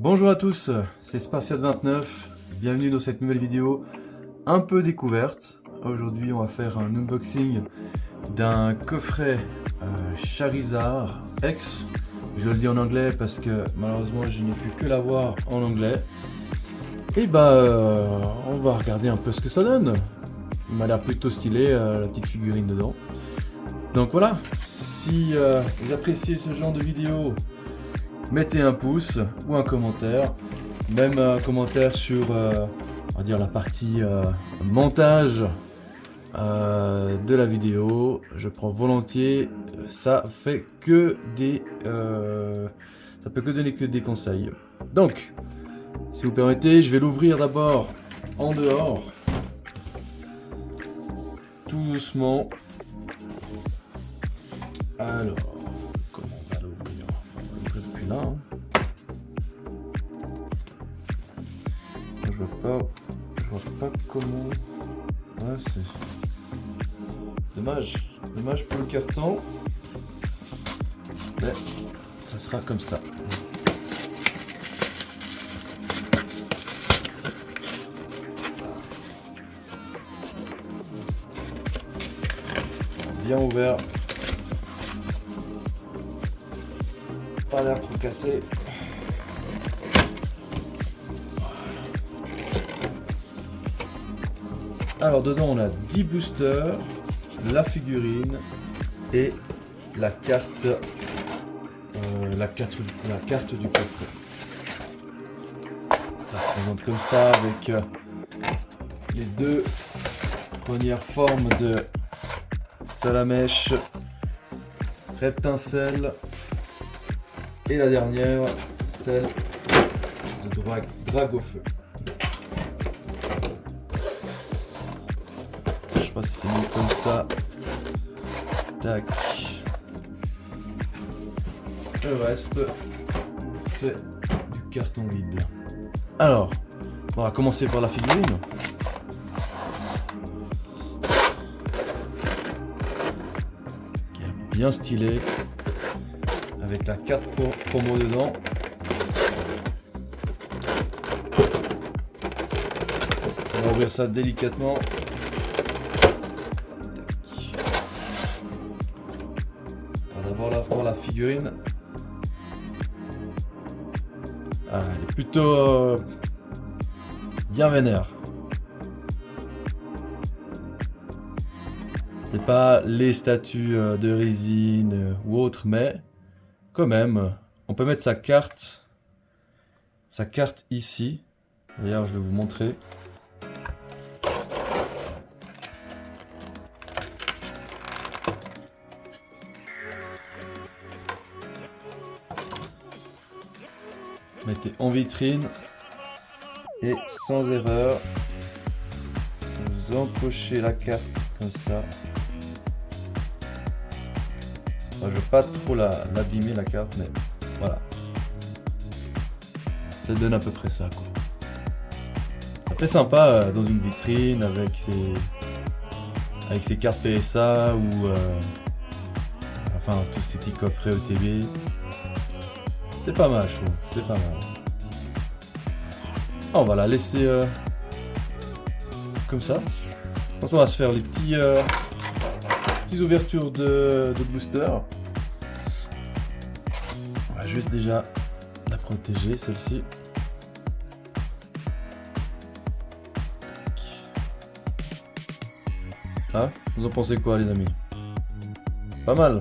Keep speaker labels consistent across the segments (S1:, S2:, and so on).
S1: Bonjour à tous, c'est Spartiate29, bienvenue dans cette nouvelle vidéo un peu découverte. Aujourd'hui on va faire un unboxing d'un coffret Charizard X. Je le dis en anglais parce que malheureusement je n'ai pu que l'avoir en anglais. Et on va regarder un peu ce que ça donne. Il m'a l'air plutôt stylé, la petite figurine dedans. Donc voilà, si vous appréciez ce genre de vidéo, mettez un pouce ou un commentaire, même un commentaire sur on va dire la partie montage de la vidéo. Je prends volontiers, ça fait que des ça peut que donner que des conseils. Donc si vous permettez, je vais l'ouvrir d'abord en dehors, tout doucement. Alors comment on va l'ouvrir? On va l'ouvrir depuis là, hein. Je vois pas comment. Ouais, c'est dommage pour le carton, mais ça sera comme ça. Bien ouvert, pas l'air trop cassé. Alors dedans on a 10 boosters, la figurine et la carte du coffret. Ça se présente comme ça avec les deux premières formes de Salamèche, Reptincelle et la dernière, celle de Dragofeu. Je sais pas si c'est mieux comme ça. Tac. Le reste, c'est du carton vide. Alors, on va commencer par la figurine. Qui est bien stylée. Avec la carte promo dedans. On va ouvrir ça délicatement. D'abord la figurine. Ah, elle est plutôt bien vénère. C'est pas les statues de résine ou autre, mais quand même, on peut mettre sa carte ici. D'ailleurs, je vais vous montrer. Mettez en vitrine et sans erreur, vous encochez la carte comme ça. Enfin, je ne veux pas trop l'abîmer la carte, mais voilà. Ça donne à peu près ça, quoi. Ça fait sympa dans une vitrine avec ses cartes PSA ou enfin tous ces petits coffrets OTB. C'est pas mal, je trouve. C'est pas mal. On va la laisser comme ça. Ensuite, on va se faire les petites ouvertures de booster. On va juste déjà la protéger, celle-ci. Ah, vous en pensez quoi, les amis? Pas mal.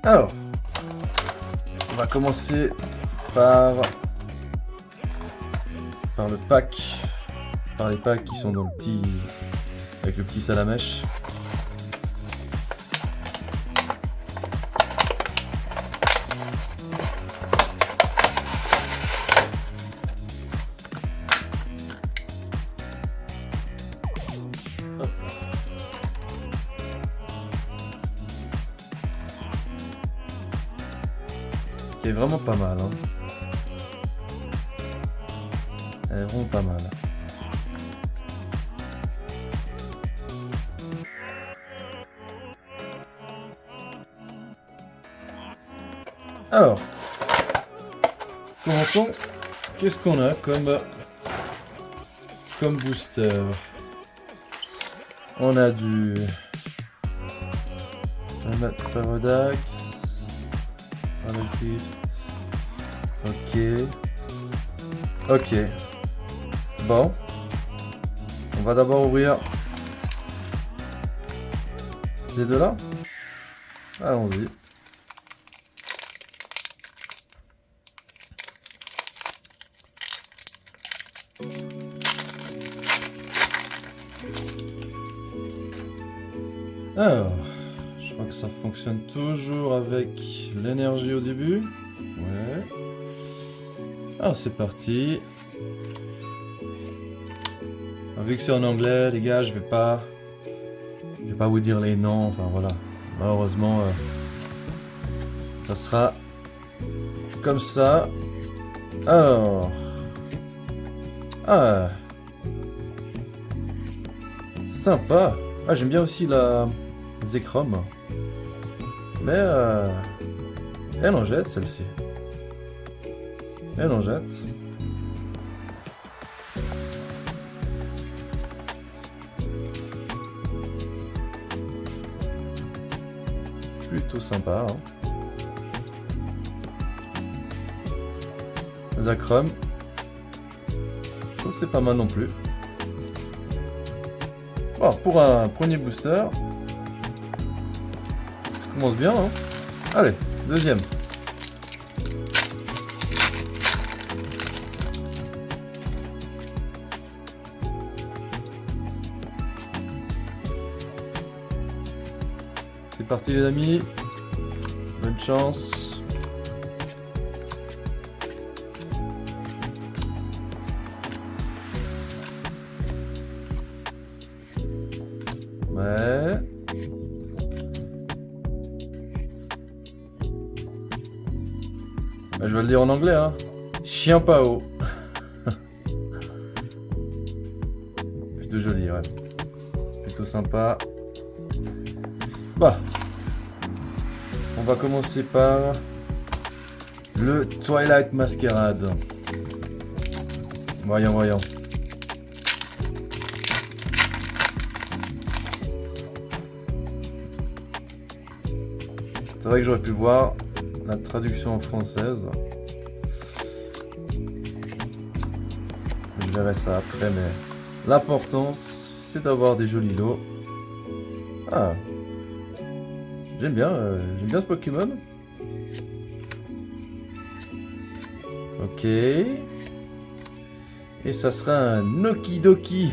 S1: Alors, on va commencer par le pack, par les packs qui sont dans le petit, avec le petit Salamèche. Hop. Qui est vraiment pas mal, hein. Elle est vraiment pas mal. Alors, Pour l'instant, qu'est-ce qu'on a comme booster? On a du Paradox, ok. Bon, on va d'abord ouvrir ces deux-là. Allons-y. Alors, je crois que ça fonctionne toujours avec l'énergie au début. Ouais. Alors c'est parti. Vu que c'est en anglais, les gars, je vais pas vous dire les noms. Enfin voilà. Malheureusement, ça sera comme ça. Alors, sympa. Ah, j'aime bien aussi la Zekrom. Mais elle en jette celle-ci. Elle en jette. Plutôt sympa. Hein. Zekrom. Je trouve que c'est pas mal non plus. Bon, pour un premier booster, ça commence bien. Hein. Allez, deuxième. C'est parti les amis. Bonne chance. Ouais. Je vais le dire en anglais, hein. Chien Pao. Plutôt joli, ouais. Plutôt sympa. Bah. On va commencer par le Twilight Masquerade. Voyons. C'est vrai que j'aurais pu voir la traduction en française. Je verrai ça après, mais l'important c'est d'avoir des jolis lots. Ah, j'aime bien ce Pokémon. Ok. Et ça sera un Nokidoki.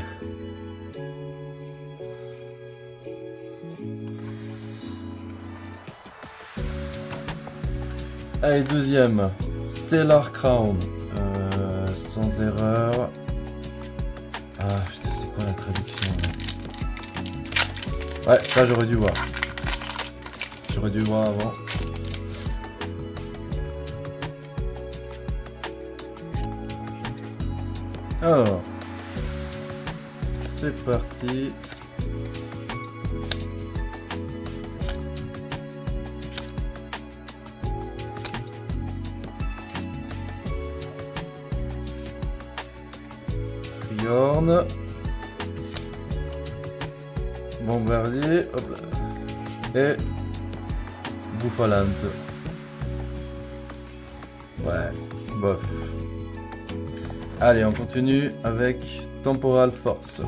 S1: Allez, deuxième. Stellar Crown. Sans erreur. Ah putain, c'est quoi la traduction là? Ouais, ça j'aurais dû voir. J'aurais dû voir avant. Alors, c'est parti. Riorn. Bombardier. Hop là. Et Bouffalante. Ouais, bof. Allez, on continue avec Temporal Force.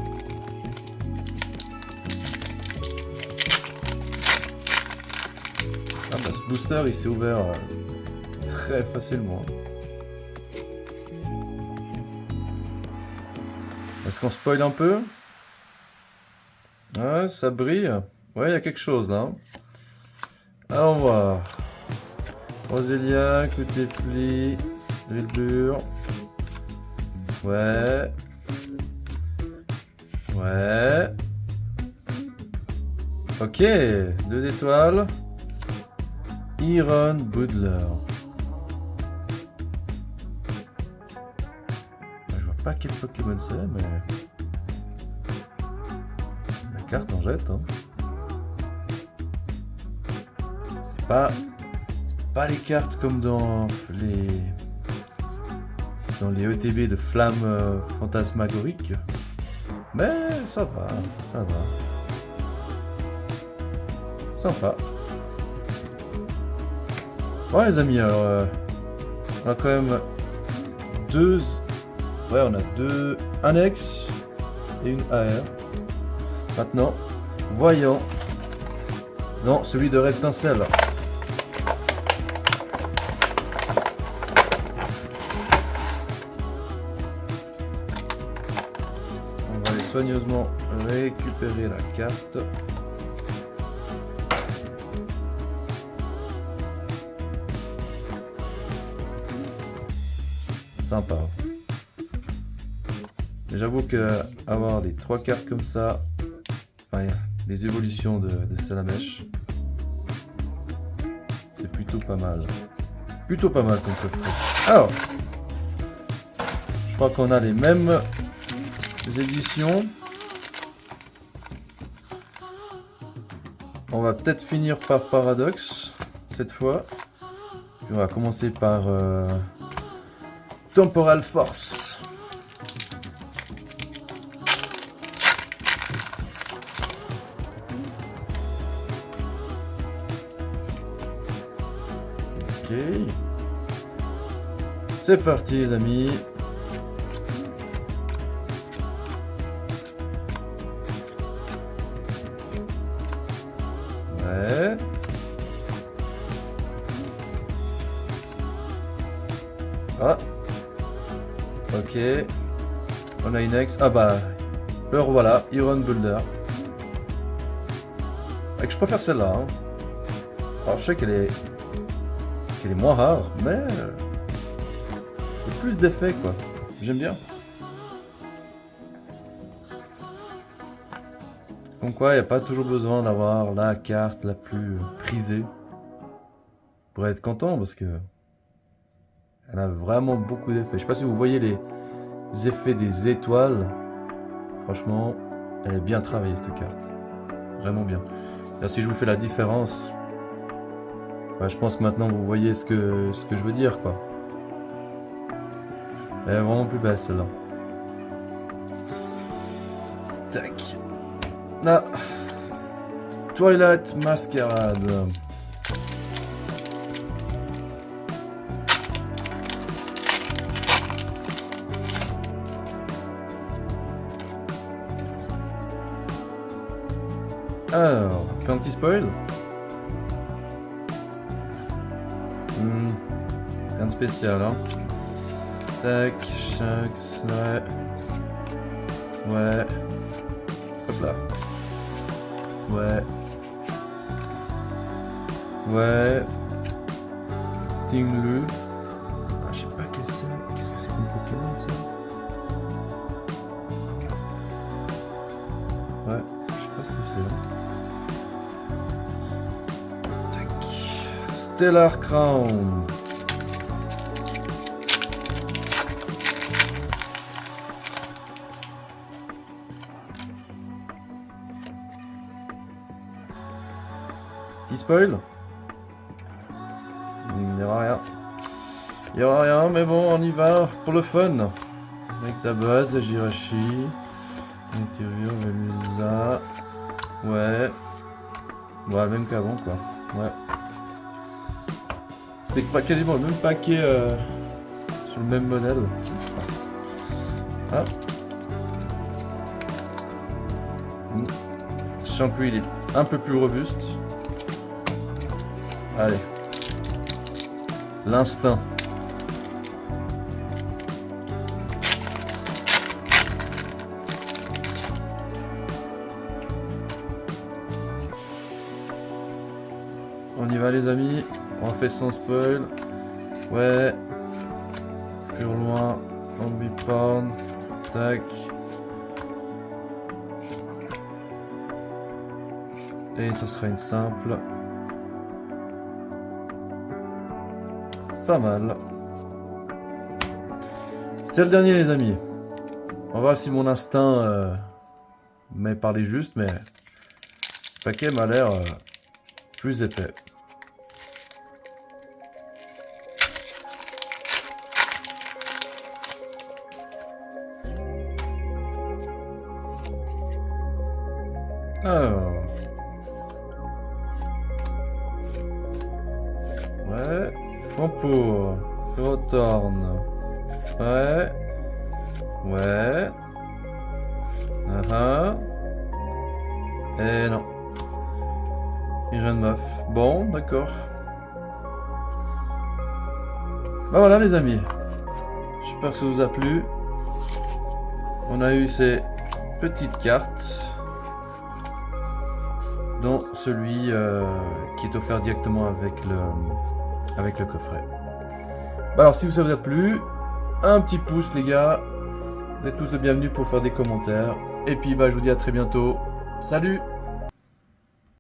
S1: Ah bah ce booster il s'est ouvert très facilement. Est-ce qu'on spoil un peu? Ouais, ça brille. Ouais, il y a quelque chose là. Alors on va voir. Roselia, Cutéfli, Drillbur. Ouais. Ouais. Ok, 2 étoiles. Iron Budler. Je vois pas quel Pokémon c'est, mais... La carte en jette, hein. C'est pas les cartes comme dans dans les ETB de flammes fantasmagoriques. Mais ça va, ça va. Sympa. Bon les amis, alors on a quand même deux... Ouais, on a deux annexes et une AR. Maintenant, voyons dans celui de Rectincelle. On va aller soigneusement récupérer la carte. Sympa. Mais j'avoue que avoir les 3 cartes comme ça, ouais, les évolutions de Salamèche, c'est plutôt pas mal. Plutôt pas mal comme coffret. Alors, je crois qu'on a les mêmes éditions. On va peut-être finir par Paradox cette fois. Puis on va commencer par Temporal Force. Ok. C'est parti les amis. Ouais. Ah. Ok. On a une ex. Ah bah. Le revoilà. Iron Boulder. Je préfère celle-là. Hein. Alors je sais qu'elle est moins rare, mais il y a plus d'effets quoi. J'aime bien. Donc quoi, il n'y a pas toujours besoin d'avoir la carte la plus prisée pour être content parce que elle a vraiment beaucoup d'effets. Je sais pas si vous voyez les effets des étoiles. Franchement, elle est bien travaillée cette carte. Vraiment bien. Et si je vous fais la différence, ouais, je pense que maintenant vous voyez ce que je veux dire quoi. Elle est vraiment plus belle celle-là. Tac. Là. Twilight Masquerade. Alors, fait un petit spoil. Rien de spécial, hein. Tac, Shanks, ouais. Ouais. Hop là. Ouais. Ouais. Tinglu. Ah, je sais pas qu'est-ce que c'est. Qu'est-ce que c'est comme Pokémon ça? Ouais, je sais pas ce que c'est. Tac. Stellar Crown. Petit spoil. Il n'y aura rien. Il n'y aura rien, mais bon, on y va pour le fun. Avec ta base, Jirachi. Interior, Velusa. Ouais. Ouais, même qu'avant, quoi. Ouais. C'était pas quasiment le même paquet sur le même modèle. Ah. Sachant que lui, il est un peu plus robuste. Allez. L'instinct. On y va les amis. On fait sans spoil. Ouais. Plus loin. Ambiporn. Tac. Et ce sera une simple. Pas mal. C'est le dernier les amis. On va voir si mon instinct m'a parlé juste, mais ce paquet m'a l'air plus épais. Alors. Ouais. Concours. Retourne. Ouais. Ouais. Et non. Il rien de meuf. Bon, d'accord. Bah voilà les amis. J'espère que ça vous a plu. On a eu ces petites cartes, dont celui qui est offert directement avec le coffret. Bah alors si ça vous a plu, un petit pouce les gars. Vous êtes tous les bienvenus pour faire des commentaires. Et puis bah je vous dis à très bientôt. Salut!